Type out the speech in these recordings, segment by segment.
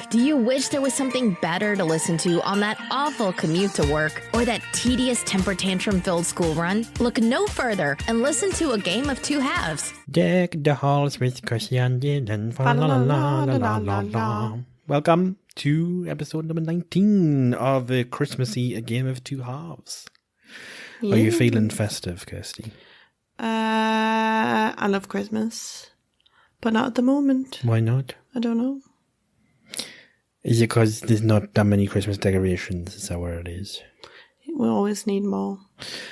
Do you wish there was something better to listen to on that awful commute to work or that tedious temper tantrum-filled school run? Look no further and listen to A Game of Two Halves. Deck the halls with Kirsty and Dylan. Welcome to episode number 19 of the Christmassy A Game of Two Halves. Yeah. Are you feeling festive, Kirsty? I love Christmas, but not at the moment. Why not? I don't know. Is it because there's not that many Christmas decorations? Is that where it is? We always need more.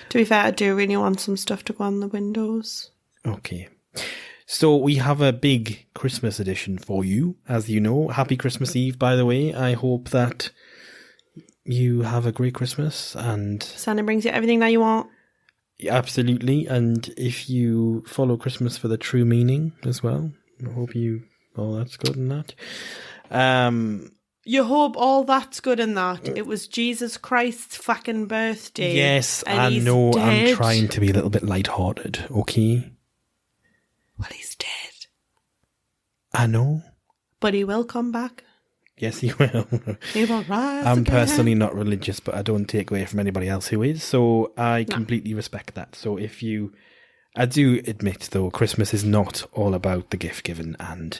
To be fair, I do really want some stuff to go on the windows. Okay. So we have a big Christmas edition for you, as you know. Happy Christmas Eve, by the way. I hope that you have a great Christmas and Santa brings you everything that you want. Absolutely. And if you follow Christmas for the true meaning as well, I hope you... Oh, that's good in that. You hope all that's good in that. It was Jesus Christ's fucking birthday. Yes, I know. Dead. I'm trying to be a little bit lighthearted, okay? Well, he's dead. I know. But he will come back. Yes, he will. He will rise I'm again. personally not religious, but I don't take away from anybody else who is, so I completely respect that. So if you... I do admit, though, Christmas is not all about the gift giving and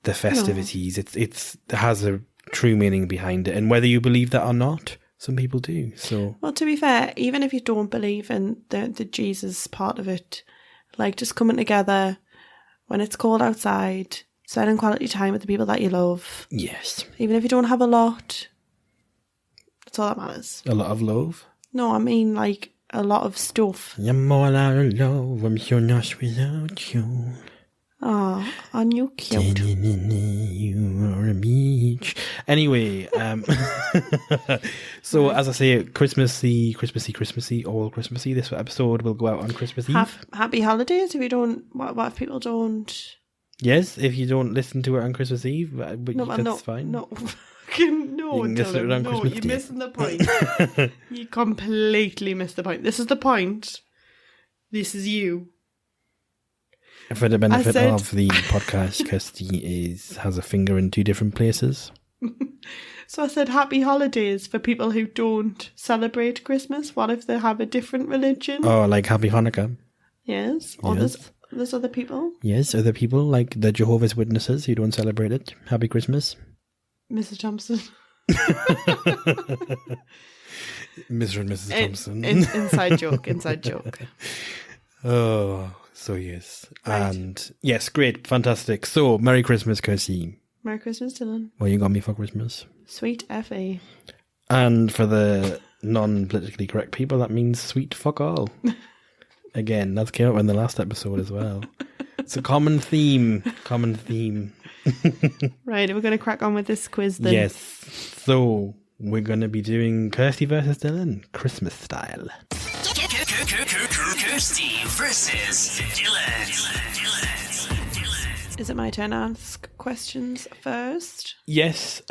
the festivities. No. It has a true meaning behind it, and whether you believe that or not, some people do. So, well, to be fair, even if you don't believe in the Jesus part of it, like just coming together when it's cold outside, spending quality time with the people that you love. Yes. Even if you don't have a lot, that's all that matters. A lot of love? No, I mean like a lot of stuff. I'm all out of love, I'm so lost without you. Oh, aren't you cute? You are a beach. Anyway, so as I say, Christmassy, all Christmassy. This episode will go out on Christmas Eve. Happy holidays if you don't. What if people don't? Yes, if you don't listen to it on Christmas Eve, but that's fine. No, Dylan, no, you're missing the point. You completely missed the point. This is the point. This is you. For the benefit of the podcast, Kirsty has a finger in two different places. So I said happy holidays for people who don't celebrate Christmas. What if they have a different religion? Oh, like Happy Hanukkah. Yes. Or yes. There's other people. Yes, other people like the Jehovah's Witnesses who don't celebrate it. Happy Christmas. Mrs. Thompson. Mr. and Mrs. Thompson. Inside joke. Oh... So yes, right. And yes, great, fantastic. So Merry Christmas, Kirsty. Merry Christmas, Dylan. What you got me for Christmas? Sweet F.A. And for the non-politically correct people, that means sweet fuck all. Again, that came up in the last episode as well. It's a common theme. Right, we're going to crack on with this quiz then. Yes, so we're going to be doing Kirsty versus Dylan, Christmas style. Kirsty versus Dylan. Is it my turn to ask questions first? Yes,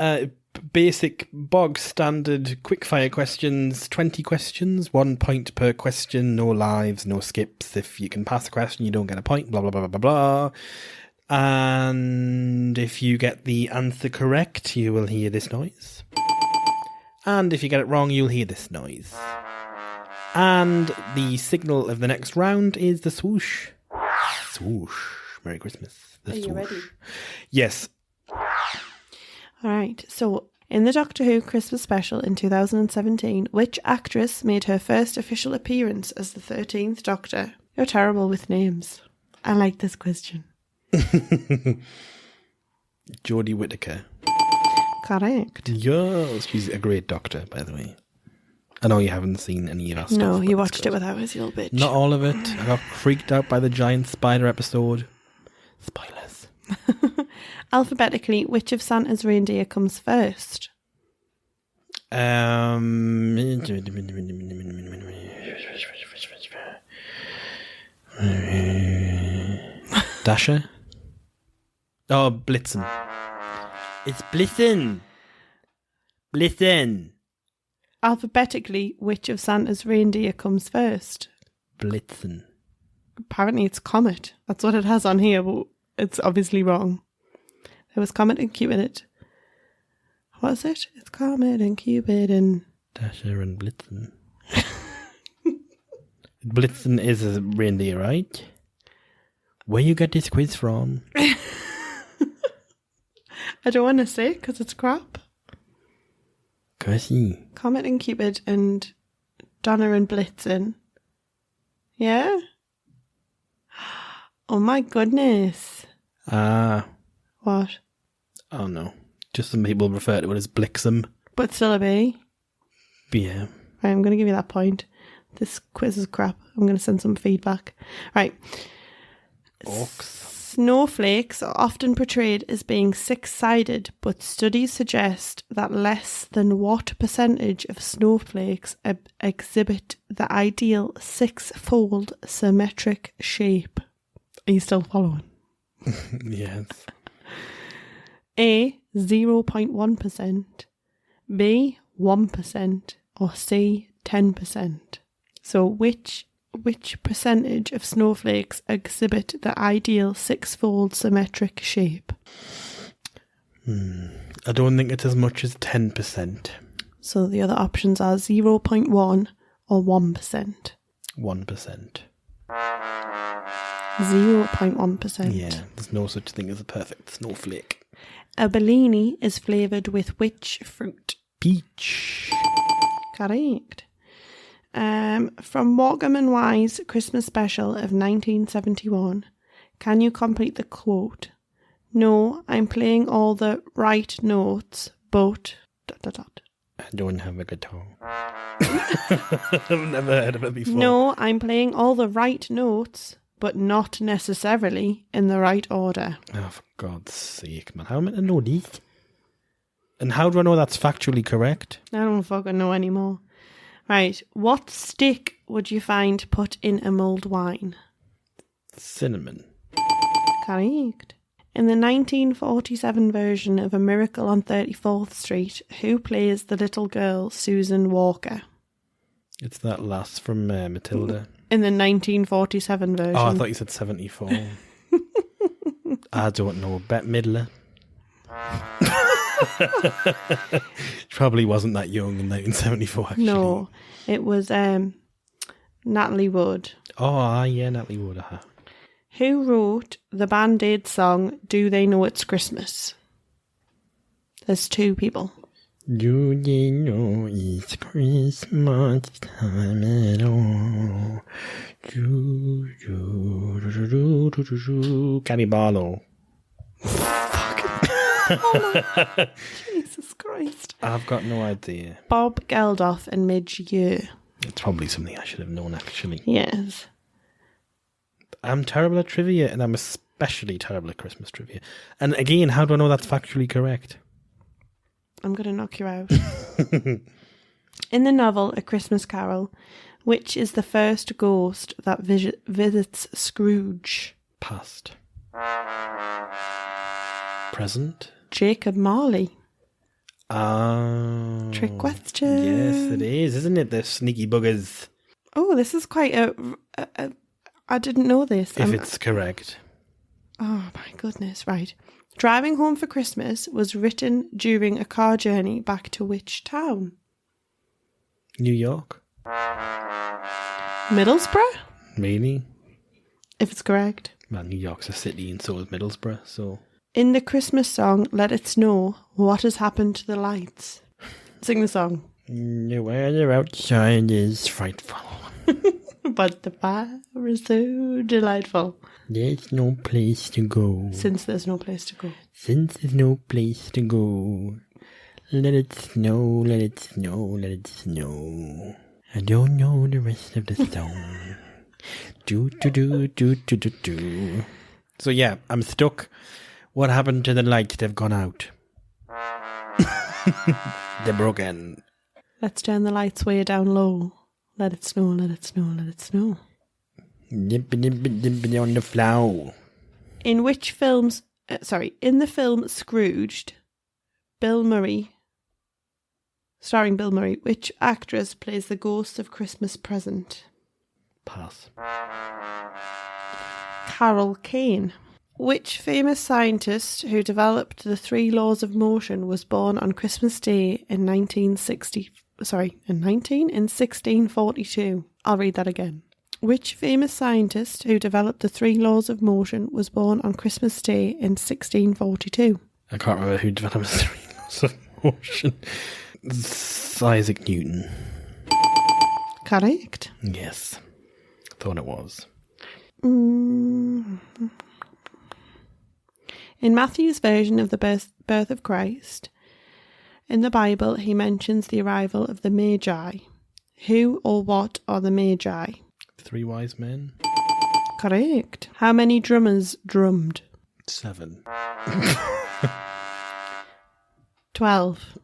basic bog standard quickfire questions, 20 questions, 1 point per question, no lives, no skips. If you can pass a question, you don't get a point, blah, blah, blah, blah, blah. And if you get the answer correct, you will hear this noise. And if you get it wrong, you'll hear this noise. And the signal of the next round is the swoosh. Swoosh. Merry Christmas. The swoosh. You ready? Yes. All right. So, in the Doctor Who Christmas special in 2017, which actress made her first official appearance as the 13th Doctor? You're terrible with names. I like this question. Jodie Whittaker. Correct. Yes, she's a great Doctor, by the way. I know you haven't seen any of our stuff. No, you watched it without us, you little bitch. Not all of it. I got freaked out by the giant spider episode. Spoilers. Alphabetically, which of Santa's reindeer comes first? Dasher? Oh, Blitzen. It's Blitzen. Blitzen. Alphabetically, which of Santa's reindeer comes first? Blitzen. Apparently it's Comet. That's what it has on here, but it's obviously wrong. There was Comet and Cupid. What is it? It's Comet and Cupid and... Dasher and Blitzen. Blitzen is a reindeer, right? Where you get this quiz from? I don't want to say because it's crap. Kirsty. Comet and Cupid and Donner and Blitzen. Yeah? Oh my goodness. What? Oh no. Just some people refer to it as Blixum. But still a B. Yeah. Right, I'm going to give you that point. This quiz is crap. I'm going to send some feedback. Right. Orcs. Snowflakes are often portrayed as being six-sided, but studies suggest that less than what percentage of snowflakes exhibit the ideal six-fold symmetric shape. Are you still following? Yes. A, 0.1%, B, 1%, or C, 10%. So which percentage of snowflakes exhibit the ideal six-fold symmetric shape? I don't think it's as much as 10%. So the other options are 0.1 or 1%. 1%. 0.1%. Yeah, there's no such thing as a perfect snowflake. A Bellini is flavoured with which fruit? Peach. Correct. From Morecambe and Wise Christmas special of 1971, can you complete the quote? No, I'm playing all the right notes, but... ... I don't have a guitar. I've never heard of it before. No, I'm playing all the right notes, but not necessarily in the right order. Oh, for God's sake, man. How am I to know these? And how do I know that's factually correct? I don't fucking know anymore. Right, what stick would you find put in a mulled wine? Cinnamon. Correct. In the 1947 version of A Miracle on 34th Street, who plays the little girl Susan Walker? It's that lass from Matilda. In the 1947 version. Oh, I thought you said 74. I don't know. Bette Midler. Probably wasn't that young in 1974, actually. No, it was Natalie Wood. Oh, yeah, Natalie Wood. Who wrote the Band Aid song Do They Know It's Christmas? There's two people. Do they know it's Christmas time at all? Gabby Barlow. Oh my, Jesus Christ. I've got no idea. Bob Geldof and Midge Ure. It's probably something I should have known, actually. Yes. I'm terrible at trivia, and I'm especially terrible at Christmas trivia. And again, how do I know that's factually correct? I'm going to knock you out. In the novel A Christmas Carol, which is the first ghost that visits Scrooge? Past. Present. Jacob Marley. Oh. Trick question. Yes, it is, isn't it? The sneaky buggers. Oh, this is quite a I didn't know this. If it's correct. Oh my goodness, right. Driving Home for Christmas was written during a car journey back to which town? New York. Middlesbrough? Really? If it's correct. Well, New York's a city and so is Middlesbrough, so... In the Christmas song, Let It Snow, what has happened to the lights? Sing the song. The weather outside is frightful. But the fire is so delightful. There's no place to go. Since there's no place to go. Since there's no place to go. Let it snow, let it snow, let it snow. I don't know the rest of the song. Do, do, do, do, do, do, do. So yeah, I'm stuck. What happened to the lights? They've gone out. They're broken. Let's turn the lights way down low. Let it snow, let it snow, let it snow. Nippy, nippy, nippy on the flow. In which films... in the film Scrooged, starring Bill Murray, which actress plays the ghost of Christmas Present? Pass. Carol Kane. Which famous scientist who developed the 3 laws of motion was born on Christmas Day in 1642? I'll read that again. Which famous scientist who developed the 3 laws of motion was born on Christmas Day in 1642? I can't remember who developed the 3 laws of motion. It's Isaac Newton. Correct. Yes. Thought it was. In Matthew's version of the birth of Christ, in the Bible, he mentions the arrival of the Magi. Who or what are the Magi? 3 wise men. Correct. How many drummers drummed? 7. 12.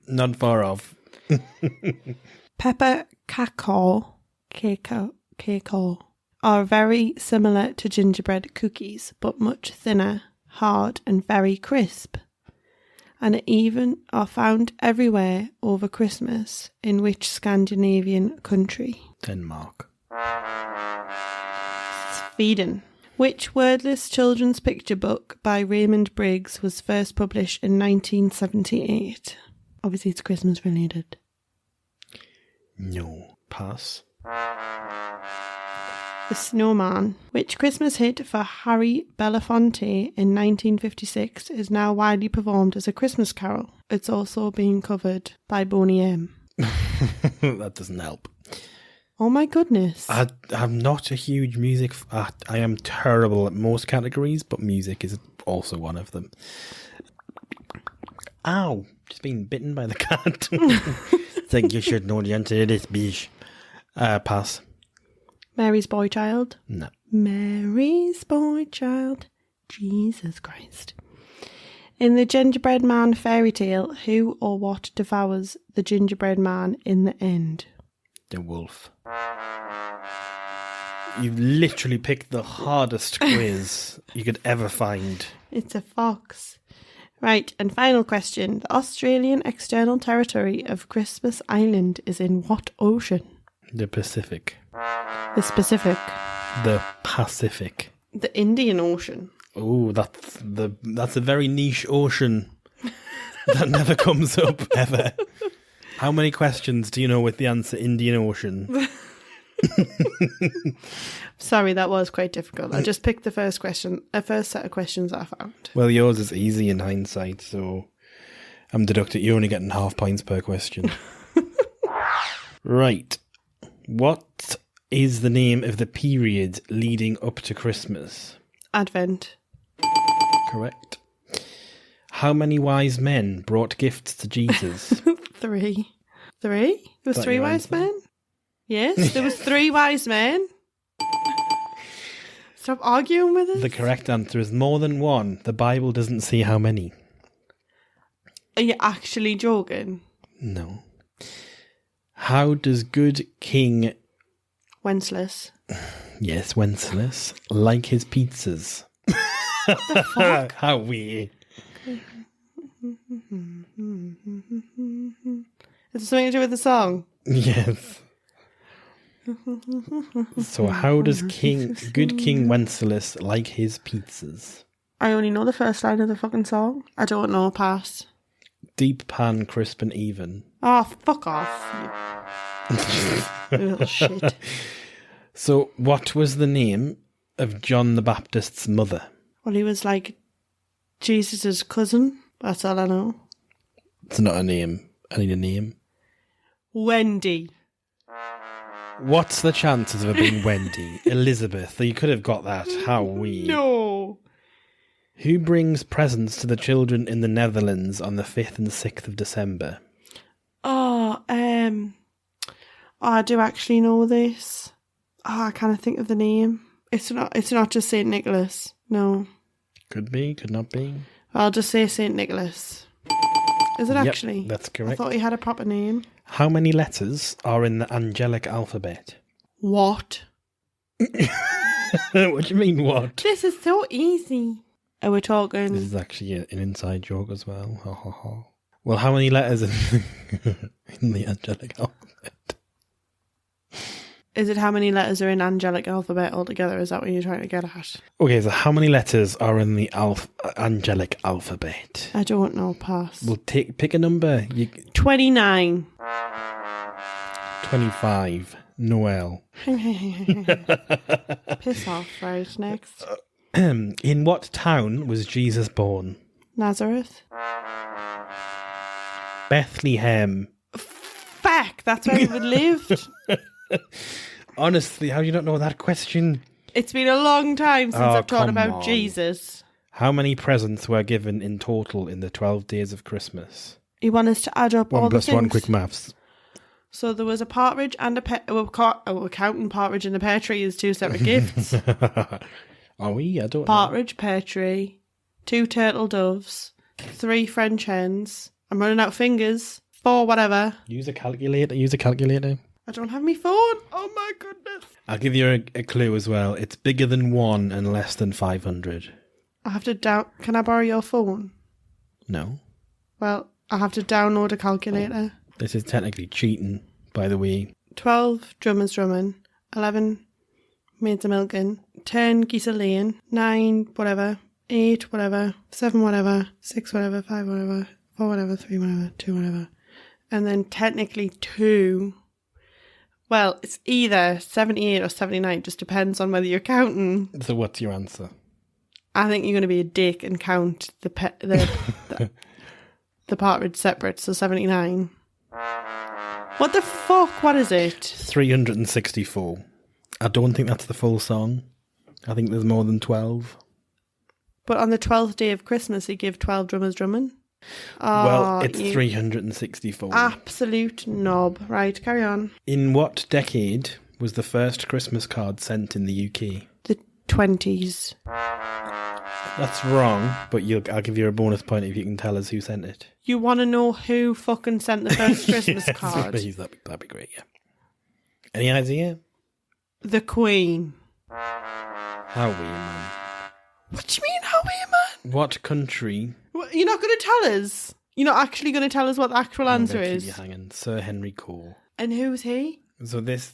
Not far off. Pepper cacao are very similar to gingerbread cookies, but much thinner, hard, and very crisp, and even are found everywhere over Christmas. In which Scandinavian country? Denmark. Sweden. Which wordless children's picture book by Raymond Briggs was first published in 1978? Obviously, it's Christmas related. No. Pass. The Snowman. Which Christmas hit for Harry Belafonte in 1956 is now widely performed as a Christmas carol. It's also being covered by Boney M. That doesn't help. Oh my goodness. I'm not a huge music... I am terrible at most categories, but music is also one of them. Ow! Just been bitten by the cat. Think you should know the answer to this, bish. Pass. Mary's Boy Child. No. Mary's Boy Child. Jesus Christ. In the Gingerbread Man fairy tale, who or what devours the gingerbread man in the end? The wolf. You've literally picked the hardest quiz you could ever find. It's a fox. Right, and final question. The Australian external territory of Christmas Island is in what ocean? The Pacific. The Pacific. The Pacific. The Indian Ocean. Oh, that's a very niche ocean that never comes up ever. How many questions do you know with the answer Indian Ocean? Sorry, that was quite difficult. I just picked the first set of questions I found. Well, yours is easy in hindsight, so I'm deducting you're only getting half points per question. Right. What is the name of the period leading up to Christmas? Advent. Correct. How many wise men brought gifts to Jesus? 3. 3? There was 3 wise answer? men? Yes, there was 3 wise men. Stop arguing with us. The correct answer is more than 1. The Bible doesn't say how many. Are you actually joking? No. How does good King... Wenceslas. Yes, Wenceslas. Like his pizzas? The fuck? How weird. Is it something to do with the song? Yes. So how does good King Wenceslas like his pizzas? I only know the first line of the fucking song. I don't know. Pass. Deep pan, crisp and even. Oh, fuck off. You little shit. So what was the name of John the Baptist's mother? Well, he was like Jesus' cousin. That's all I know. It's not a name. I need a name. Wendy. What's the chances of it being Wendy? Elizabeth. You could have got that. How weird. No. Who brings presents to the children in the Netherlands on the 5th and 6th of December? I do actually know this. I can't think of the name. It's not just St. Nicholas. No. Could be, could not be. I'll just say St. Nicholas. Is it actually? That's correct. I thought he had a proper name. How many letters are in the angelic alphabet? What? What do you mean, what? This is so easy. Are we talking? This is actually an inside joke as well. Ha ha ha. Well, how many letters in the angelic alphabet? Is it how many letters are in angelic alphabet altogether? Is that what you're trying to get at? Okay, so how many letters are in the angelic alphabet? I don't know. Pass. We'll pick a number. 29. 25. Noel. Piss off. Right, next. In what town was Jesus born? Nazareth. Bethlehem. Fuck, that's where he would lived. Honestly, how do you not know that question? It's been a long time since I've taught come about on. Jesus. How many presents were given in total in the 12 days of Christmas? You want us to add up all 1 the plus things? 1, quick maths. So there was a partridge and a we're counting partridge and a pear tree as 2 separate gifts. Are we? I don't know. Partridge, pear tree, 2 turtle doves, 3 French hens. I'm running out of fingers. 4 whatever. Use a calculator. I don't have my phone. Oh my goodness. I'll give you a clue as well. It's bigger than 1 and less than 500. I have to Can I borrow your phone? No. Well, I have to download a calculator. This is technically cheating, by the way. 12 drummers drumming, 11 maids a milking, 10 geese a laying, 9 whatever, 8 whatever, 7 whatever, 6 whatever, 5 whatever, 4 whatever, 3 whatever, 2 whatever. And then technically 2. Well, it's either 78 or 79. Just depends on whether you're counting. So what's your answer? I think you're going to be a dick and count the partridge separate. So 79. What the fuck? What is it? 364. I don't think that's the full song. I think there's more than 12. But on the 12th day of Christmas, he gave 12 drummers drumming. Well, it's 364. Absolute knob. Right, carry on. In what decade was the first Christmas card sent in the UK? The 20s. That's wrong, but I'll give you a bonus point if you can tell us who sent it. You want to know who fucking sent the first Christmas Yes, card? Please, that'd be great, yeah. Any idea? The Queen. How we, man. What do you mean, how are you, man? What country? What, you're not going to tell us? You're not actually going to tell us what the actual answer Keep is? you hanging. Sir Henry Cole. And who's he? So this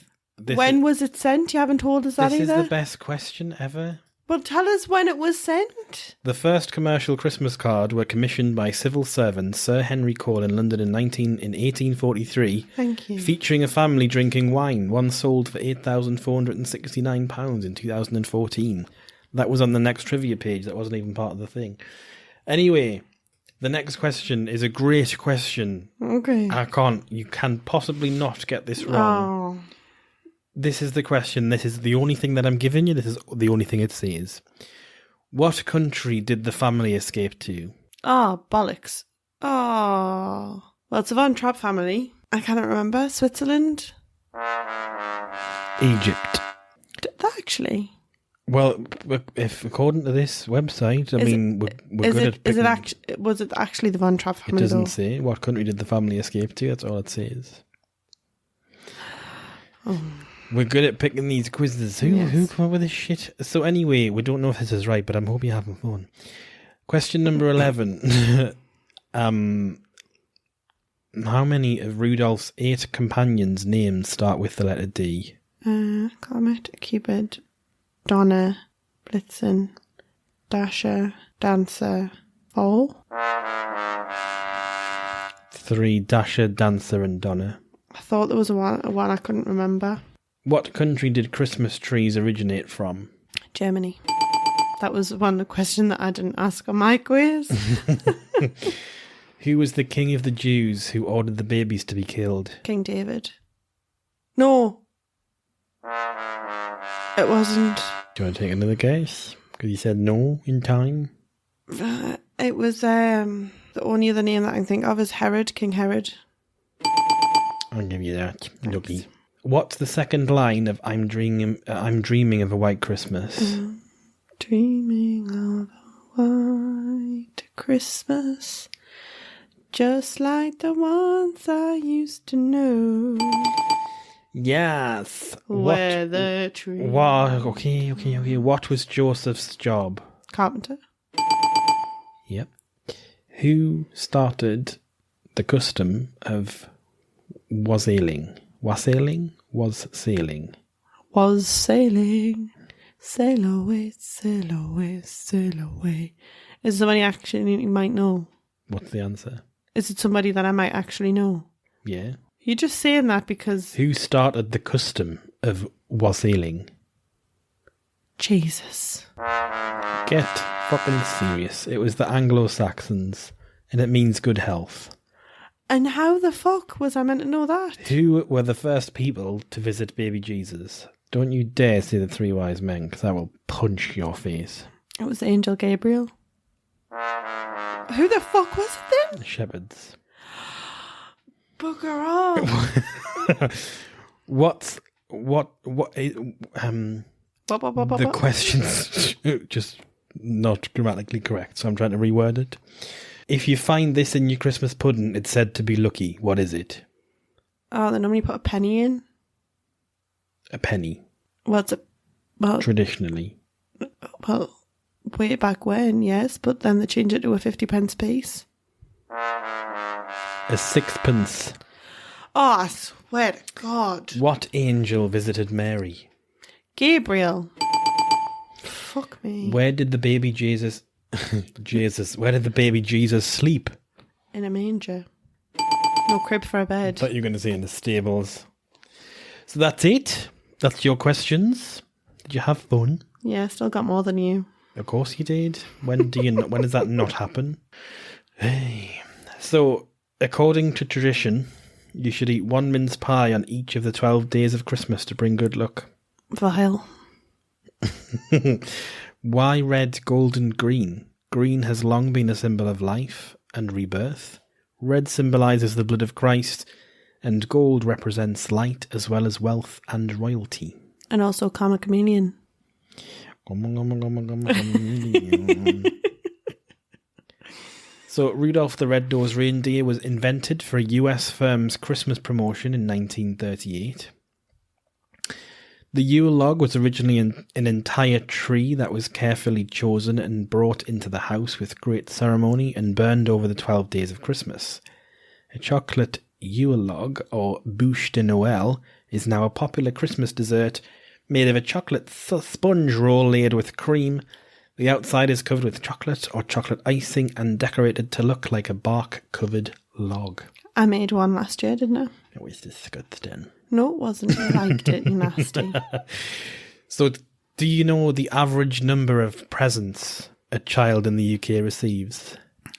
when was it sent? You haven't told us that this either. This is the best question ever. Well, tell us when it was sent. The first commercial Christmas card were commissioned by civil servant Sir Henry Cole in London in 1843. Thank you. Featuring a family drinking wine. One sold for £8,469 in 2014. That was on the next trivia page. That wasn't even part of the thing. Anyway, the next question is a great question. Okay. You can possibly not get this wrong. Oh. This is the question. This is the only thing that I'm giving you. This is the only thing it says. What country did the family escape to? Oh, bollocks. Oh. Well, it's a Von Trapp family. I cannot remember. Switzerland? Egypt. Actually. Well, if according to this website, we're good at picking... Was it actually the Von Trapp family? It doesn't say. What country did the family escape to? That's all it says. Oh. We're good at picking these quizzes. Who come up with this shit? So anyway, we don't know if this is right, but I'm hoping you're having fun. Question number 11. How many of Rudolph's 8 companions' names start with the letter D? Comet, Cupid, Donna, Blitzen, Dasher, Dancer, Fall. 3, Dasher, Dancer and Donna. I thought there was one I couldn't remember. What country did Christmas trees originate from? Germany. That was one question that I didn't ask on my quiz. Who was the king of the Jews who ordered the babies to be killed? King David. No. It wasn't. Do you want to take another guess? Because you said no in time. It was the only other name that I can think of is Herod, King Herod. I'll give you that. Lucky. What's the second line of I'm dreaming of a white Christmas? Dreaming of a white Christmas, just like the ones I used to know. Yes. Where the tree. Okay. What was Joseph's job? Carpenter. Yep. Who started the custom of wassailing? was sailing. Sail away, sail away, sail away. Is somebody actually you might know? What's the answer? Is it somebody that I might actually know? Yeah. You're just saying that because... Who started the custom of wassailing? Jesus. Get fucking serious. It was the Anglo-Saxons, and it means good health. And how the fuck was I meant to know that? Who were the first people to visit baby Jesus? Don't you dare say the three wise men, because I will punch your face. It was Angel Gabriel. Who the fuck was it then? Shepherds. Bugger off. The question's just not grammatically correct, so I'm trying to reword it. If you find this in your Christmas pudding, it's said to be lucky. What is it? Oh, they normally put a penny in. A penny. What's it? Well, traditionally. Well, way back when, yes, but then they changed it to a 50p piece. A sixpence. Oh, I swear to God. What angel visited Mary? Gabriel. Fuck me. Where did the baby Jesus... Where did the baby Jesus sleep? In a manger. No crib for a bed. I thought you were going to say in the stables. So that's it. That's your questions. Did you have fun? Yeah, still got more than you. Of course you did. When does that not happen? Hey. So, according to tradition, you should eat one mince pie on each of the 12 days of Christmas to bring good luck. Vile. Why red, gold and green? Green has long been a symbol of life and rebirth. Red symbolises the blood of Christ, and gold represents light as well as wealth and royalty. And also karma chameleon. So Rudolph the Red-Nosed Reindeer was invented for a US firm's Christmas promotion in 1938. The Yule log was originally an entire tree that was carefully chosen and brought into the house with great ceremony and burned over the 12 days of Christmas. A chocolate Yule log, or bûche de Noël, is now a popular Christmas dessert made of a chocolate sponge roll laid with cream. The outside is covered with chocolate or chocolate icing and decorated to look like a bark-covered log. I made one last year, didn't I? It was disgusting. No, it wasn't. You liked it, you nasty. So, do you know the average number of presents a child in the UK receives?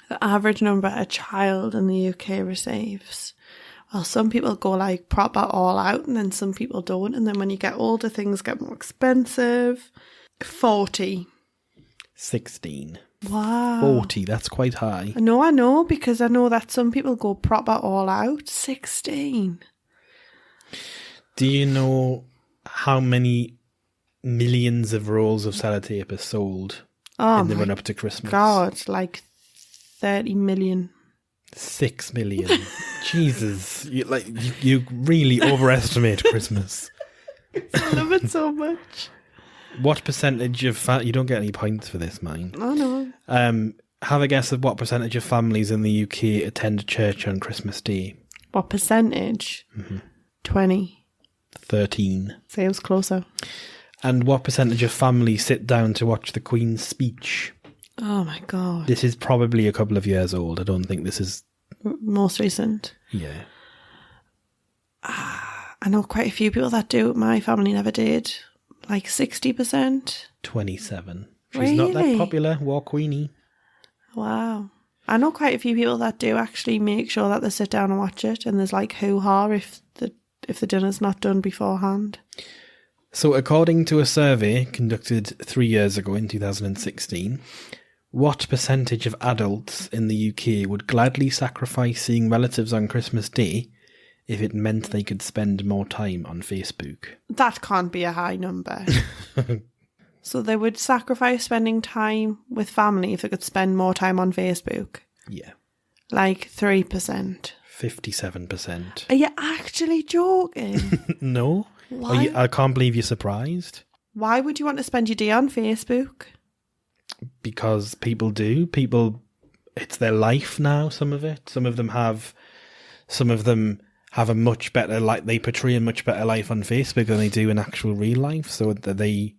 The average number a child in the UK receives. Well, some people go like proper all out and then some people don't. And then when you get older, things get more expensive. 40. 16. Wow. 40, that's quite high. I know, because I know that some people go proper all out. 16. Do you know how many millions of rolls of sellotape are sold in the run-up to Christmas? God, like 30 million. 6 million. Jesus, you really overestimate Christmas. I love it so much. What percentage of... you don't get any points for this, mine. Oh, no. Have a guess of what percentage of families in the UK attend church on Christmas Day. What percentage? Mm-hmm. 20. 13. Say it was closer. And what percentage of families sit down to watch the Queen's speech? Oh, my God. This is probably a couple of years old. I don't think this is... most recent. Yeah. I know quite a few people that do. My family never did. Like 60%. 27. She's really? Not that popular. War Queenie. Wow. I know quite a few people that do actually make sure that they sit down and watch it, and there's like hoo-ha if the dinner's not done beforehand. So according to a survey conducted 3 years ago in 2016, what percentage of adults in the UK would gladly sacrifice seeing relatives on Christmas Day if it meant they could spend more time on Facebook? That can't be a high number. So they would sacrifice spending time with family if they could spend more time on Facebook? Yeah. Like 3%. 57%. Are you actually joking? No. Why? I can't believe you're surprised. Why would you want to spend your day on Facebook? Because people do. It's their life now, some of it. Some of them have a much better life. They portray a much better life on Facebook than they do in actual real life. So that they,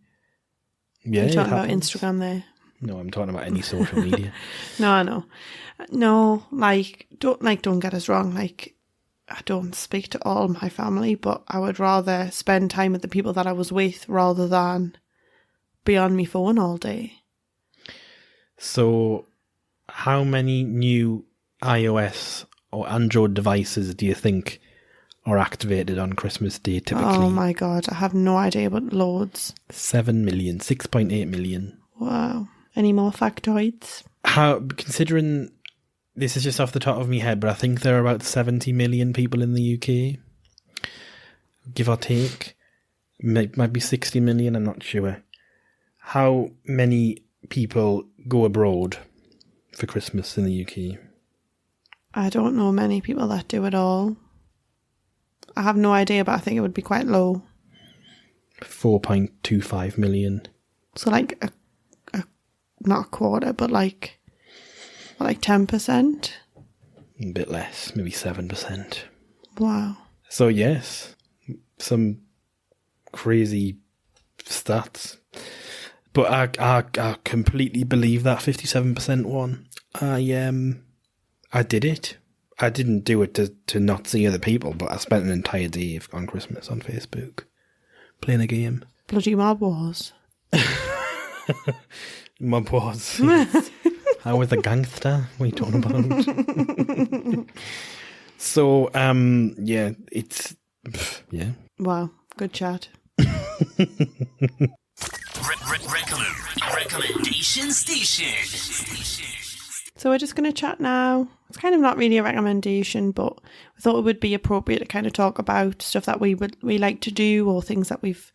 yeah, You're talking about Instagram there. No, I'm talking about any social media. No, I know. No, don't get us wrong. Like, I don't speak to all my family, but I would rather spend time with the people that I was with rather than be on my phone all day. So, how many new iOS or Android devices do you think are activated on Christmas Day typically? Oh my God, I have no idea, but loads. 7 million, 6.8 million. Wow. Any more factoids? Considering this is just off the top of my head, but I think there are about 70 million people in the UK, give or take. Might be 60 million, I'm not sure. How many people go abroad for Christmas in the UK? I don't know many people that do at all. I have no idea, but I think it would be quite low. 4.25 million. So like not a quarter, but like 10%? A bit less, maybe 7%. Wow. So yes, some crazy stats. But I completely believe that 57% one. I did it. I didn't do it to not see other people, but I spent an entire day on Christmas on Facebook playing a game. Bloody Mob Wars. Mob Wars. I was a gangster. What are you talking about? So, yeah, it's... Yeah. Wow, good chat. Recommendation Station. So we're just going to chat now. It's kind of not really a recommendation, but we thought it would be appropriate to kind of talk about stuff that we like to do, or things that we've,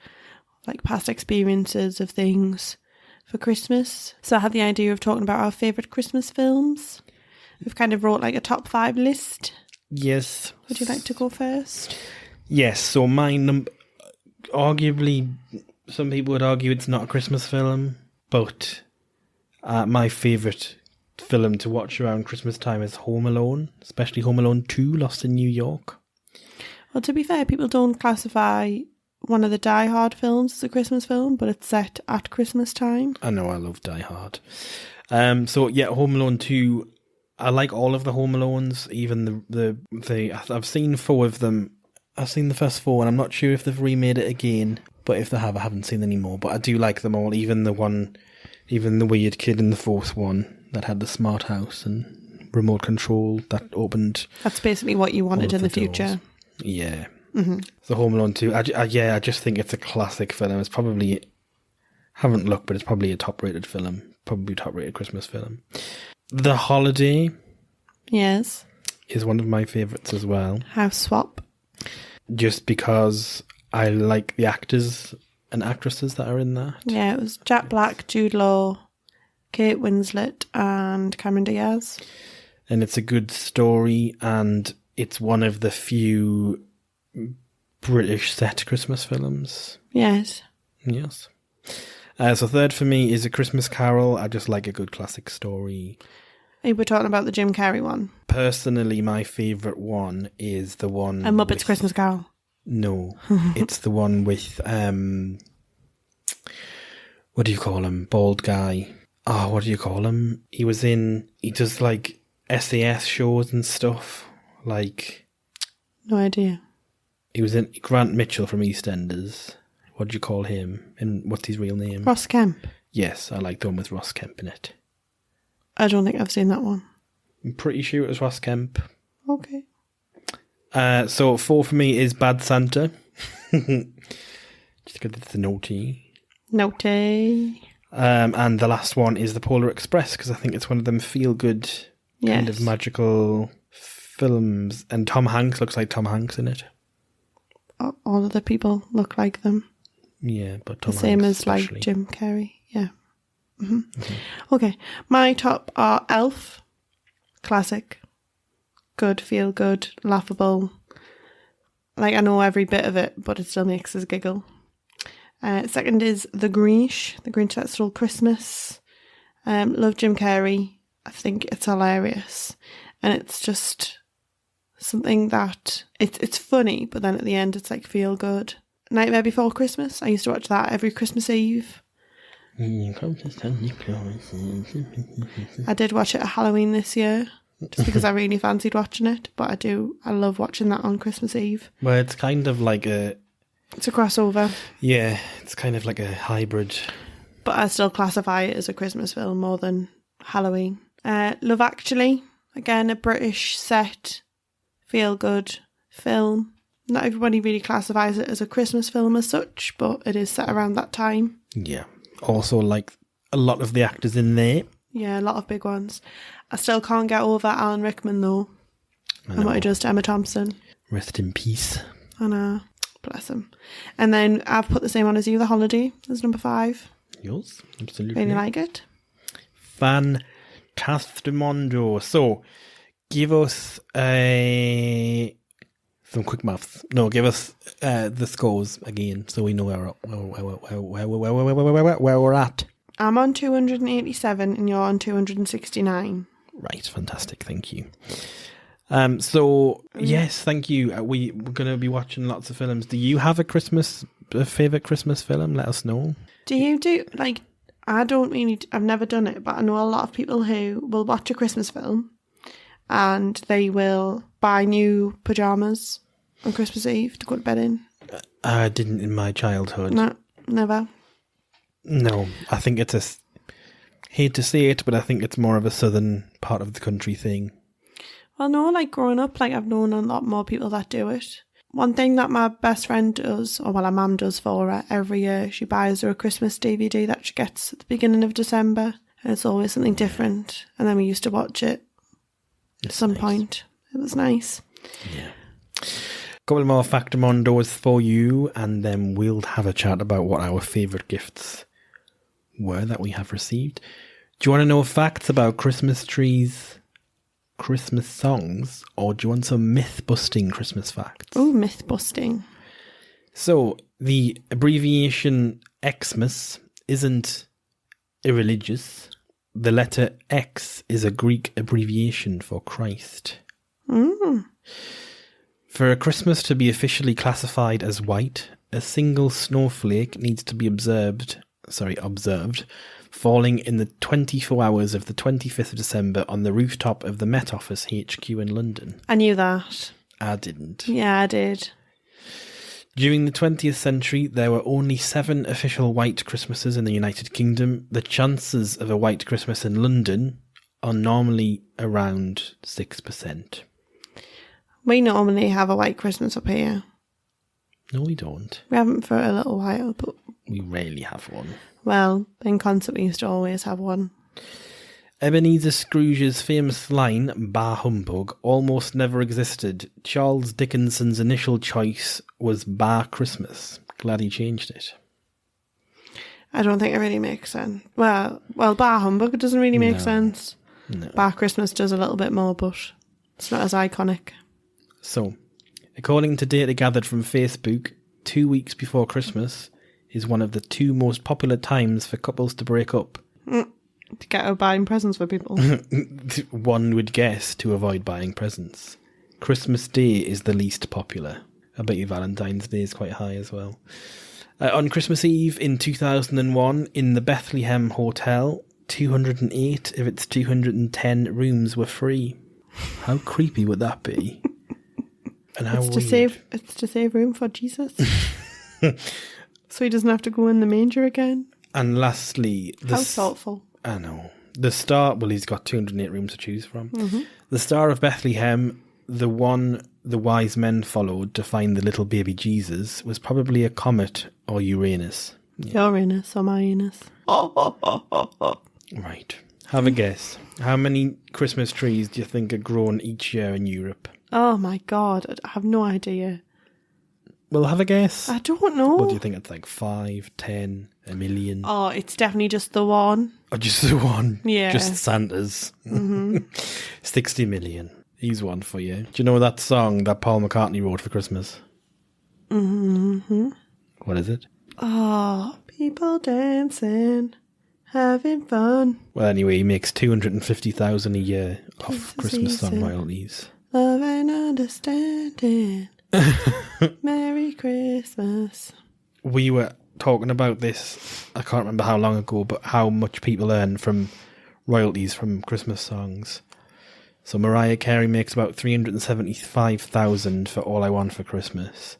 like past experiences of things for Christmas. So I had the idea of talking about our favourite Christmas films. We've kind of wrote like a top 5 list. Yes. Would you like to go first? Yes, so mine, arguably, some people would argue it's not a Christmas film, but my favourite film to watch around Christmas time is Home Alone, especially Home Alone 2, Lost in New York. Well, to be fair, people don't classify one of the Die Hard films as a Christmas film, but it's set at Christmas time. I know, I love Die Hard. So yeah, Home Alone 2, I like all of the Home Alones, even I've seen 4 of them. I've seen the first 4 and I'm not sure if they've remade it again, but if they have, I haven't seen any more, but I do like them all, even the weird kid in the 4th one that had the smart house and remote control that opened. That's basically what you wanted in the future. Yeah. Mm-hmm. So Home Alone 2, I just think it's a classic film. It's probably, haven't looked, but it's probably a top-rated film. Probably top-rated Christmas film. The Holiday. Yes. Is one of my favourites as well. House Swap. Just because I like the actors and actresses that are in that. Yeah, it was Jack Black, Jude Law, Kate Winslet and Cameron Diaz. And it's a good story, and it's one of the few British set Christmas films. Yes. Yes. So third for me is A Christmas Carol. I just like a good classic story. We're talking about the Jim Carrey one. Personally, my favourite one is the one... A Muppets Christmas Carol. No. It's the one with... what do you call him? Bald guy. Oh, what do you call him? He does like SAS shows and stuff. Like... No idea. He was in Grant Mitchell from EastEnders. What do you call him? And what's his real name? Ross Kemp. Yes, I like the one with Ross Kemp in it. I don't think I've seen that one. I'm pretty sure it was Ross Kemp. Okay. So 4 for me is Bad Santa. Just because it's the naughty. Naughty. And the last one is The Polar Express, because I think it's one of them feel-good kind of magical films. And Tom Hanks looks like Tom Hanks in it. All of the people look like them. Yeah, but Tom the same Hanks as especially. Like Jim Carrey. Yeah. Mm-hmm. Mm-hmm. Okay. My top are Elf. Classic. Good, feel good, laughable. Like, I know every bit of it, but it still makes us giggle. Second is The Grinch That Stole Christmas. Love Jim Carrey. I think it's hilarious. And it's just something that it's funny, but then at the end it's like feel good. Nightmare Before Christmas. I used to watch that every Christmas Eve. I did watch it at Halloween this year, just because I really fancied watching it. But I love watching that on Christmas Eve. Well, it's kind of like it's a crossover. Yeah, it's kind of like a hybrid. But I still classify it as a Christmas film more than Halloween. Love Actually, again, a British set, feel-good film. Not everybody really classifies it as a Christmas film as such, but it is set around that time. Yeah. Also, like, a lot of the actors in there. Yeah, a lot of big ones. I still can't get over Alan Rickman, though. And what he does to Emma Thompson. Rest in peace. I know. Bless him. And then I've put the same on as you, The Holiday, as number 5. Yours? Absolutely. Really like it. Fantastimundo. So, give us some quick maths. No, give us the scores again, so we know where we're at. I'm on 287 and you're on 269. Right, fantastic. Thank you. Yes, thank you. We're going to be watching lots of films. Do you have a favourite Christmas film? Let us know. Do you do, like, I've never done it, but I know a lot of people who will watch a Christmas film and they will buy new pyjamas on Christmas Eve to go to bed in. I didn't in my childhood. No, never. No, I think it's hate to say it, but I think it's more of a southern part of the country thing. Well, no, like growing up, like I've known a lot more people that do it. One thing that my best friend does, or her mum does for her every year, she buys her a Christmas DVD that she gets at the beginning of December. And it's always something different. And then we used to watch it at some point. It was nice. Yeah. Couple more Factamondos for you, and then we'll have a chat about what our favourite gifts were that we have received. Do you want to know facts about Christmas trees, Christmas songs, or do you want some myth-busting Christmas facts? Oh, myth-busting. So, the abbreviation Xmas isn't irreligious. The letter X is a Greek abbreviation for Christ. For a Christmas to be officially classified as white, a single snowflake needs to be observed, falling in the 24 hours of the 25th of December on the rooftop of the Met Office HQ in London. I knew that. I didn't. Yeah, I did. During the 20th century, there were only 7 official white Christmases in the United Kingdom. The chances of a white Christmas in London are normally around 6%. We normally have a white Christmas up here. No, we don't. We haven't for a little while, but... We rarely have one. Well, in concert we used to always have one. Ebenezer Scrooge's famous line, "Bah humbug," almost never existed. Charles Dickinson's initial choice was "Bah Christmas." Glad he changed it. I don't think it really makes sense. Well, bah humbug, it doesn't really make sense. No. Bah Christmas does a little bit more, but it's not as iconic. So, according to data gathered from Facebook, 2 weeks before Christmas is one of the 2 most popular times for couples to break up. To get out buying presents for people. One would guess to avoid buying presents. Christmas Day is the least popular. I bet you Valentine's Day is quite high as well. On Christmas Eve in 2001, in the Bethlehem Hotel, 208 of its 210 rooms were free. How creepy would that be? And how it's to save room for Jesus. So he doesn't have to go in the manger again. And lastly... How thoughtful. I know. The star... Well, he's got 208 rooms to choose from. Mm-hmm. The Star of Bethlehem, the one the wise men followed to find the little baby Jesus, was probably a comet or Uranus. Yeah. Uranus or my Uranus. Right. Have a guess. How many Christmas trees do you think are grown each year in Europe? Oh my God, I have no idea. Well, have a guess. I don't know. What do you think? It's like 5, 10, a million? Oh, it's definitely just the one. Oh, just the one? Yeah. Just Santa's. Mm-hmm. 60 million. Here's one for you. Do you know that song that Paul McCartney wrote for Christmas? Mm-hmm. What is it? Oh, people dancing, having fun. Well, anyway, he makes $250,000 a year off Christmas song royalties. Love and understanding. Merry Christmas. We were talking about this, I can't remember how long ago, but how much people earn from royalties from Christmas songs. So Mariah Carey makes about $375,000 for All I Want for Christmas.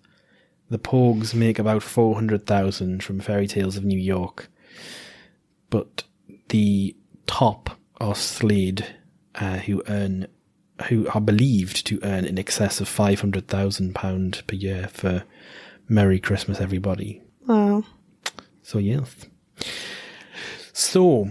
The Pogues make about $400,000 from Fairy Tales of New York. But the top are Slade, who are believed to earn in excess of £500,000 per year for Merry Christmas, everybody. Wow. So, yes. So,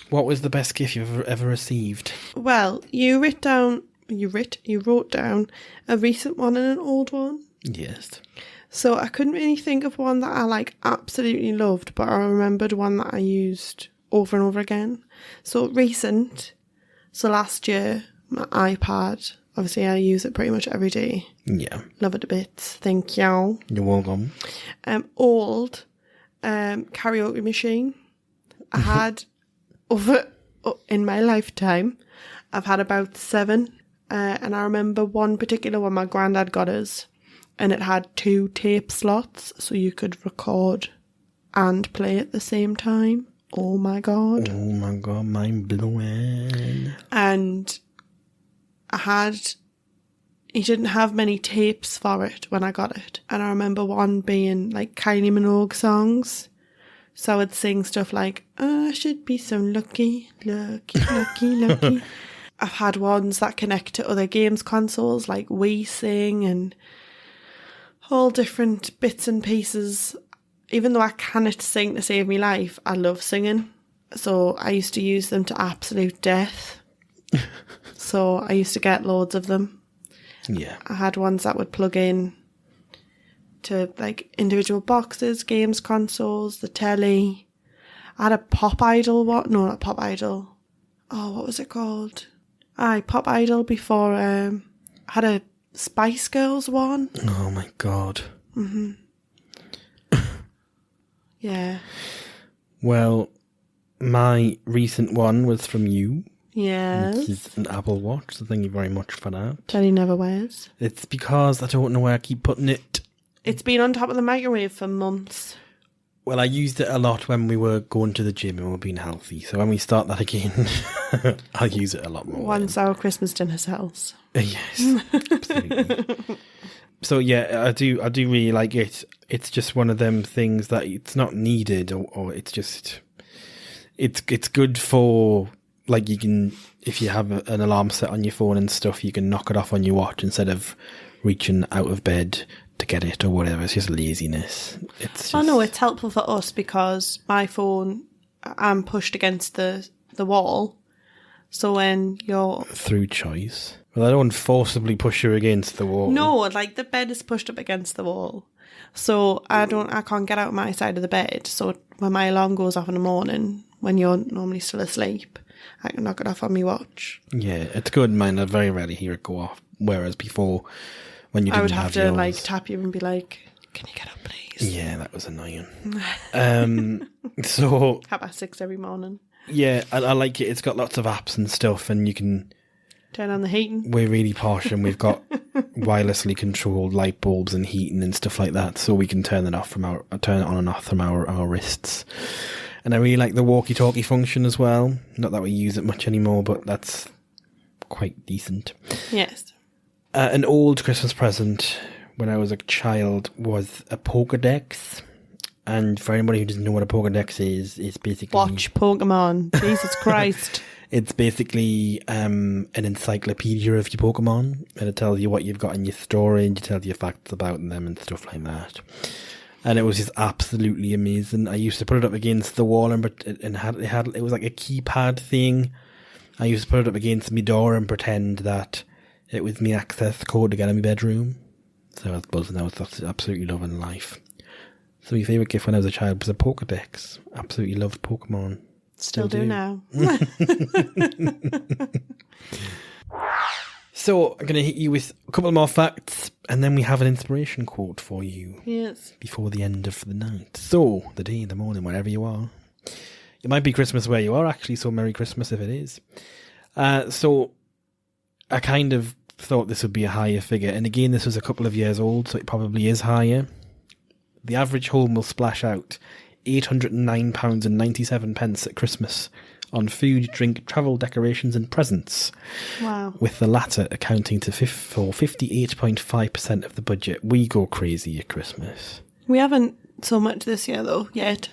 what was the best gift you've ever received? Well, you wrote down a recent one and an old one. Yes. So I couldn't really think of one that I absolutely loved, but I remembered one that I used over and over again. So recent. So last year, my iPad. Obviously, I use it pretty much every day. Yeah. Love it a bit. Thank you. You're welcome. Old karaoke machine. I had in my lifetime, I've had about 7. And I remember one particular one my granddad got us. And it had 2 tape slots, so you could record and play at the same time. Oh my God. Oh my God, mind blowing. And he didn't have many tapes for it when I got it. And I remember one being Kylie Minogue songs. So I would sing stuff like, I should be so lucky, lucky, lucky, lucky. I've had ones that connect to other games consoles like Wii Sing and all different bits and pieces. Even though I cannot sing to save me life, I love singing. So I used to use them to absolute death. So I used to get loads of them. Yeah. I had ones that would plug in to individual boxes, games consoles, the telly. I had a Pop Idol one. No, not Pop Idol. Oh, what was it called? Pop Idol before. I had a Spice Girls one. Oh my God. Mm-hmm. Yeah. Well, my recent one was from you. Yes. Which is an Apple Watch, so thank you very much for that. Telly never wears. It's because I don't know where I keep putting it. It's been on top of the microwave for months. Well, I used it a lot when we were going to the gym and we were being healthy. So when we start that again, I'll use it a lot more. Once our Christmas dinner sells. Yes, absolutely. So yeah, I do really like it. It's just one of them things that it's not needed, or it's just it's good for you can, if you have an alarm set on your phone and stuff, you can knock it off on your watch instead of reaching out of bed to get it or whatever. It's just laziness. It's just... Oh no, it's helpful for us because my phone, I'm pushed against the wall. So when you're... Through choice. Well, I don't forcibly push you against the wall. No, the bed is pushed up against the wall. So I can't get out of my side of the bed. So when my alarm goes off in the morning, when you're normally still asleep, I can knock it off on my watch. Yeah, it's good. Mine, I very rarely hear it go off. Whereas before, when you didn't I would have to yours, tap you and be like, can you get up please? Yeah, that was annoying. So 6:30 every morning. Yeah, I like it. It's got lots of apps and stuff, and you can turn on the heating. We're really posh, and we've got wirelessly controlled light bulbs and heating and stuff like that, so we can turn it on and off from our wrists. And I really like the walkie-talkie function as well. Not that we use it much anymore, but that's quite decent. Yes. An old Christmas present when I was a child was a Pokédex. And for anybody who doesn't know what a Pokédex is, it's basically... Watch Pokemon. Jesus Christ. It's basically an encyclopedia of your Pokemon. And it tells you what you've got in your storage. It tells you facts about them and stuff like that. And it was just absolutely amazing. I used to put it up against the wall and it was like a keypad thing. I used to put it up against my door and pretend that it was my access code to get in my bedroom. So I was buzzing. I was absolutely loving life. So my favourite gift when I was a child was a Pokédex. Absolutely loved Pokemon. Still do now. So I'm going to hit you with a couple more facts, and then we have an inspiration quote for you. Yes. Before the end of the night. So, the day, the morning, wherever you are. It might be Christmas where you are, actually, so Merry Christmas if it is. So, I kind of thought this would be a higher figure. And again, this was a couple of years old, so it probably is higher. The average home will splash out £809.97 at Christmas on food, drink, travel, decorations and presents. Wow. With the latter accounting for 58.5% of the budget. We go crazy at Christmas. We haven't so much this year, though, yet.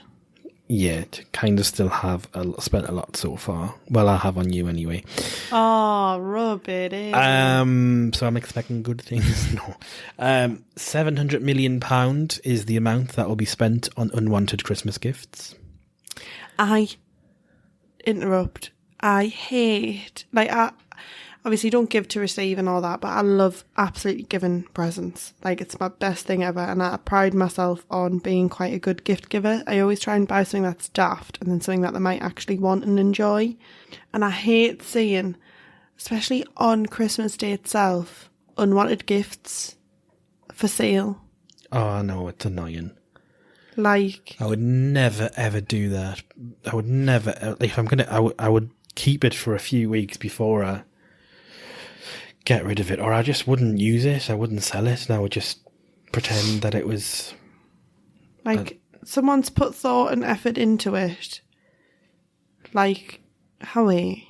Yet, kind of still have spent a lot so far. Well, I have on you anyway. Oh, rub it in. So I'm expecting good things. No. £700 million is the amount that will be spent on unwanted Christmas gifts. I hate, I obviously don't give to receive and all that, but I love absolutely giving presents. Like, it's my best thing ever, and I pride myself on being quite a good gift giver. I always try and buy something that's daft and then something that they might actually want and enjoy. And I hate seeing, especially on Christmas Day itself, unwanted gifts for sale. Oh, no, it's annoying. Like, I would never ever do that. I would never. If I'm gonna, I would keep it for a few weeks before I get rid of it, or I just wouldn't use it. I wouldn't sell it, and I would just pretend that it was like someone's put thought and effort into it. Like, Howie.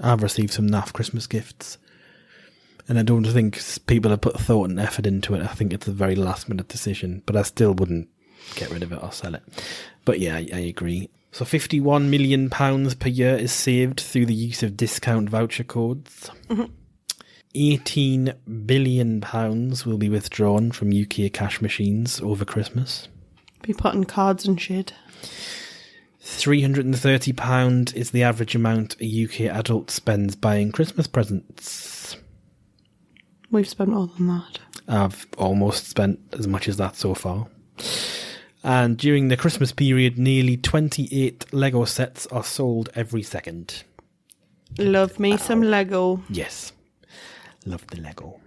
I've received some naff Christmas gifts, and I don't think people have put thought and effort into it. I think it's a very last minute decision, but I still wouldn't get rid of it or sell it. But yeah, I agree. So £51 million per year is saved through the use of discount voucher codes. Mm-hmm. £18 billion will be withdrawn from UK cash machines over Christmas. Be putting cards and shit. £330 is the average amount a UK adult spends buying Christmas presents. We've spent more than that. I've almost spent as much as that so far. And during the Christmas period, nearly 28 Lego sets are sold every second. Love me some Lego. Yes. Love the Lego.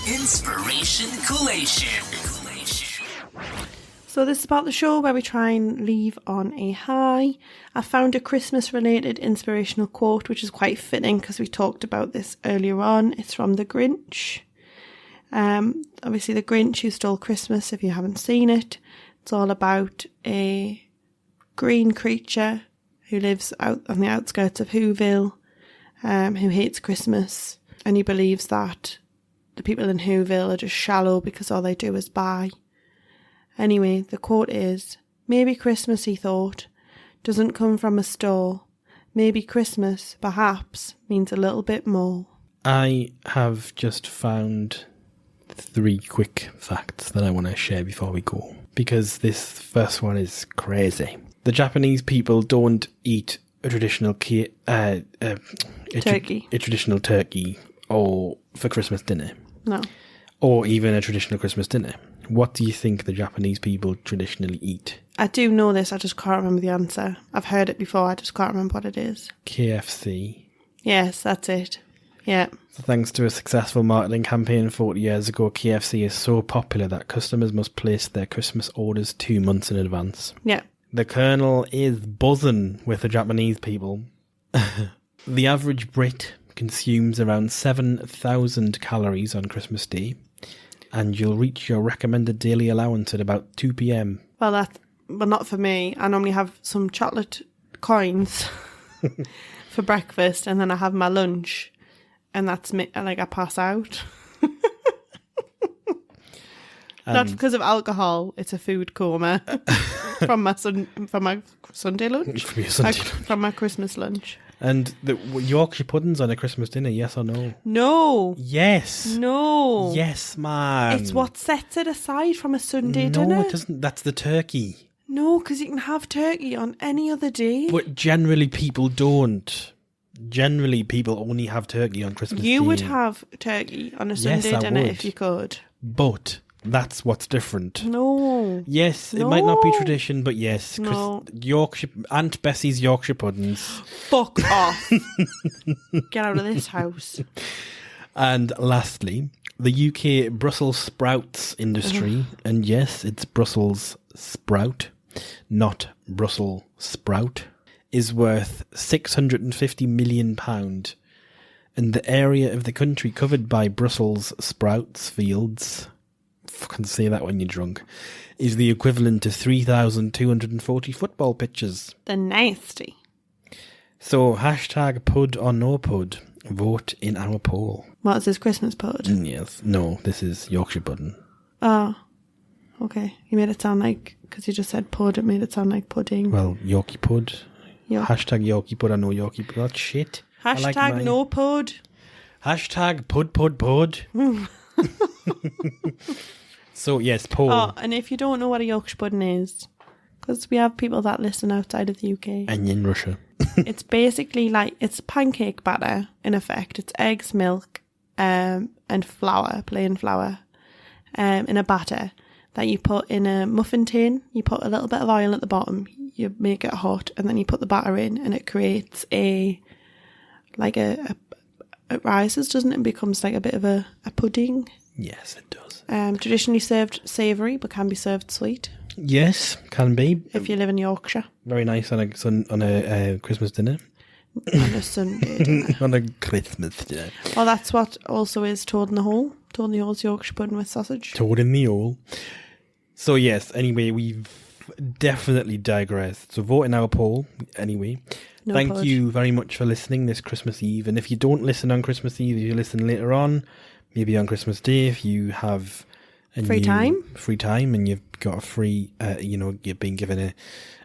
Inspiration Collation. So this is about the show where we try and leave on a high. I found a Christmas-related inspirational quote, which is quite fitting because we talked about this earlier on. It's from The Grinch. Obviously The Grinch Who Stole Christmas, if you haven't seen it. It's all about a green creature who lives out on the outskirts of Whoville, who hates Christmas, and he believes that the people in Whoville are just shallow because all they do is buy. Anyway, the quote is, "Maybe Christmas," he thought, "doesn't come from a store. Maybe Christmas, perhaps, means a little bit more." I have just found 3 quick facts that I want to share before we go, because this first one is crazy. The Japanese people don't eat a traditional turkey. A traditional turkey or for Christmas dinner. No. Or even a traditional Christmas dinner. What do you think the Japanese people traditionally eat? I do know this, I just can't remember the answer. I've heard it before, I just can't remember what it is. KFC. Yes, that's it. Yeah. So thanks to a successful marketing campaign 40 years ago, KFC is so popular that customers must place their Christmas orders 2 months in advance. Yeah. The Colonel is buzzing with the Japanese people. The average Brit consumes around 7,000 calories on Christmas Day, and you'll reach your recommended daily allowance at about 2 p.m. Well, not for me. I normally have some chocolate coins for breakfast, and then I have my lunch, and that's me. Like, I pass out. Not because of alcohol. It's a food coma from my Sunday lunch. From my Christmas lunch. And the Yorkshire puddings on a Christmas dinner, yes or no? No. Yes. No. Yes, man. It's what sets it aside from a Sunday dinner. No, it doesn't. That's the turkey. No, because you can have turkey on any other day. But generally people don't. Generally people only have turkey on Christmas Day. You would have turkey on a Sunday dinner if you could. But that's what's different. No. Yes, it might not be tradition, but yes. No. Yorkshire, Aunt Bessie's Yorkshire puddings. Fuck off. Get out of this house. And lastly, the UK Brussels sprouts industry, and yes, it's Brussels sprout, not Brussels sprout, is worth £650 million And the area of the country covered by Brussels sprouts fields, fucking say that when you're drunk, is the equivalent to 3,240 football pitches. They're nasty. So, hashtag pud or no pud, vote in our poll. What is this, Christmas pud? Yes. No, this is Yorkshire pudding. Oh, okay. You made it sound like, because you just said pud, it made it sound like pudding. Well, Yorkie pud. York. Hashtag Yorkie pud or no Yorkie pud. That's shit. Hashtag no pud. Hashtag pud. So, yes, poll. Oh, and if you don't know what a Yorkshire pudding is, because we have people that listen outside of the UK. And in Russia. It's basically like, it's pancake batter, in effect. It's eggs, milk, and flour, plain flour, in a batter that you put in a muffin tin. You put a little bit of oil at the bottom, you make it hot, and then you put the batter in, and it creates it rises, doesn't it? And becomes like a bit of a pudding. Yes, it does. Traditionally served savoury, but can be served sweet. Yes, can be. If you live in Yorkshire. Very nice on a Christmas dinner. On a Sunday dinner. On a Christmas dinner. Well, that's what also is Toad in the Hole. Toad in the Hole's Yorkshire pudding with sausage. Toad in the Hole. So yes, anyway, we've definitely digressed. So vote in our poll, anyway. No Thank pod. you very much for listening this Christmas Eve. And if you don't listen on Christmas Eve, if you listen later on, maybe on Christmas Day, if you have free time and you've got a free, you've been given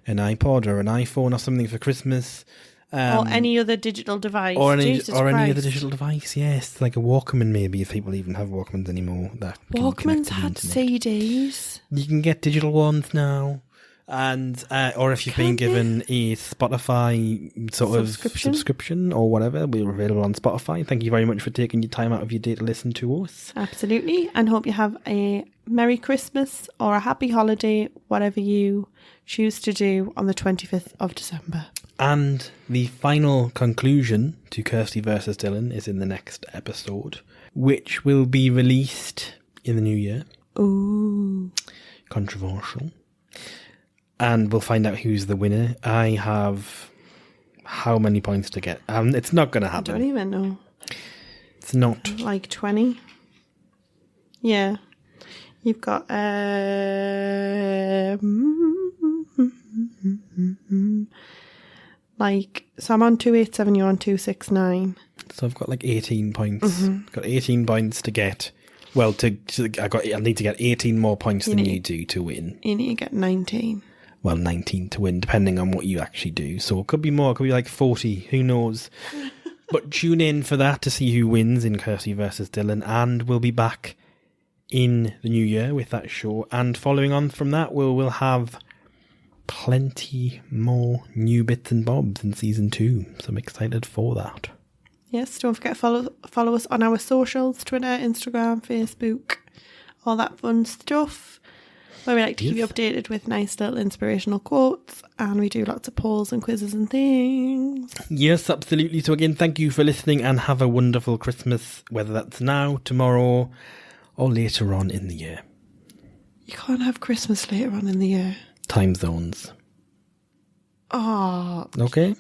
an iPod or an iPhone or something for Christmas. Or any other digital device. Or any Jesus other Christ. digital device, yes. Like a Walkman maybe, if people even have Walkmans anymore. That can connect Walkmans to the had internet. CDs. You can get digital ones now. And or if you've been given a Spotify sort of subscription or whatever, we're available on Spotify. Thank you very much for taking your time out of your day to listen to us. Absolutely. And hope you have a Merry Christmas or a Happy Holiday, whatever you choose to do on the 25th of December. And the final conclusion to Kirsty versus Dylan is in the next episode, which will be released in the new year. Ooh. Controversial. And we'll find out who's the winner. I have how many points to get? It's not going to happen. I don't even know. It's not. Like 20? Yeah. You've got... so I'm on 287, you're on 269. So I've got like 18 points. Mm-hmm. Got 18 points to get. Well, I need to get 18 more points than you do to win. You need to get 19. Well, 19 to win, depending on what you actually do. So it could be more, it could be like 40, who knows. But tune in for that to see who wins in Kirsty versus Dylan, and we'll be back in the new year with that show. And following on from that, we'll have plenty more new bits and bobs in season 2. So I'm excited for that. Yes, don't forget to follow us on our socials, Twitter, Instagram, Facebook, all that fun stuff, where we like to keep you updated with nice little inspirational quotes, and we do lots of polls and quizzes and things. Yes, absolutely. So again, thank you for listening and have a wonderful Christmas, whether that's now, tomorrow, or later on in the year. You can't have Christmas later on in the year. Time zones. Oh. Okay.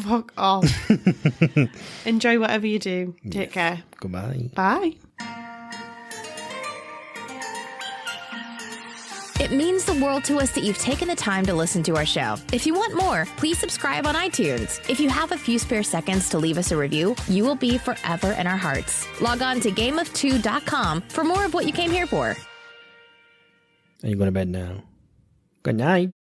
Fuck off. Enjoy whatever you do. Take care. Goodbye. Bye. It means the world to us that you've taken the time to listen to our show. If you want more, please subscribe on iTunes. If you have a few spare seconds to leave us a review, you will be forever in our hearts. Log on to gameof2.com for more of what you came here for. Are you going to bed now? Good night.